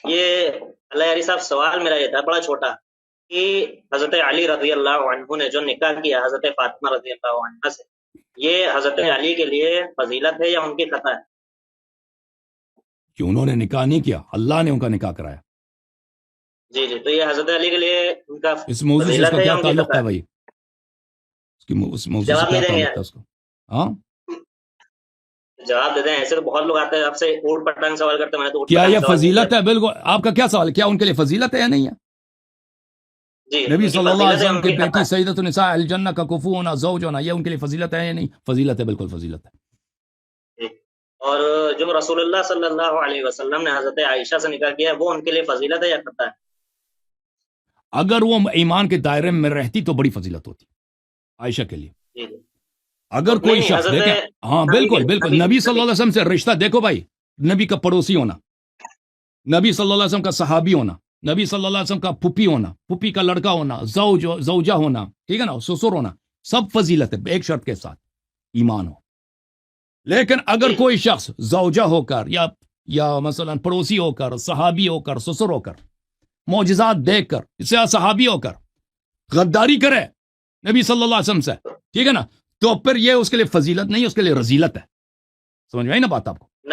یہ اللہ یاری صاحب سوال میرا یہ تھا بڑا چھوٹا کہ حضرت علی رضی اللہ عنہ نے جو نکاح کیا حضرت فاطمہ رضی اللہ عنہ سے، یہ حضرت علی کے لیے فضیلت ہے یا ان کی خطا ہے؟ کہ انہوں نے نکاح نہیں کیا، اللہ نے ان کا نکاح کرایا. جی جی، تو یہ حضرت علی کے لیے ان کا اس موضوع سے اس فضیلت کا ہے یا کیا ان کی تعلق خطا ہے ہے؟ بھائی؟ اس موضوع سے جواب کیا نہیں دیں گے تعلق ہے اس کا؟ ہاں جواب دے دیں، ایسے تو بہت لوگ آتے ہیں آپ سے اوٹ پٹانگ سوال کرتے ہیں، میں نے تو اوٹ کیا پٹانگ یہ سوال نہیں فضیلت کیا. ہے؟ بالکل. آپ کا کیا سوال ہے؟ کیا ان کے لیے فضیلت ہے یا نہیں ہے؟ جی، نبی ان کی صلی اللہ علیہ فضیلت ہے وسلم ان کی کی خطا بیٹی ہے. سیدۃ النساء الجنہ کا کفو ہونا، زوج ہونا، یہ ان کے لیے فضیلت ہے یا نہیں؟ فضیلت ہے، بالکل فضیلت ہے. جی. اور جو رسول اللہ صلی اللہ علیہ وسلم نے حضرت عائشہ سے نکاح کیا ہے، وہ ان کے لیے فضیلت ہے یا خطا ہے؟ اگر وہ ایمان کے دائرے میں رہتی تو بڑی فضیلت ہوتی عائشہ کے لیے. جی جی. اگر نہیں کوئی نہیں، شخص حضرت دیکھیں، ہاں بالکل بالکل، نبی صلی اللہ علیہ وسلم سے رشتہ دیکھو بھائی، نبی کا پڑوسی ہونا، نبی صلی اللہ علیہ وسلم کا صحابی ہونا، نبی صلی اللہ علیہ وسلم کا پھپھی ہونا، پھپھی کا لڑکا ہونا، زوجہ ہونا، ٹھیک ہے نا، سسر ہونا، سب فضیلت ہے ایک شرط کے ساتھ، ایمان ہو. لیکن اگر جی. کوئی شخص زوجہ ہو کر یا مثلا پڑوسی ہو کر، صحابی ہو کر، سسر ہو کر، معجزات دیکھ کر، اس سے صحابی ہو کر غداری کرے نبی صلی اللہ علیہ وسلم سے، ٹھیک ہے نا، تو پھر یہ اس کے لیے فضیلت نہیں، اس کے لیے رذیلت ہے. سمجھ میں آئی نا بات آپ کو؟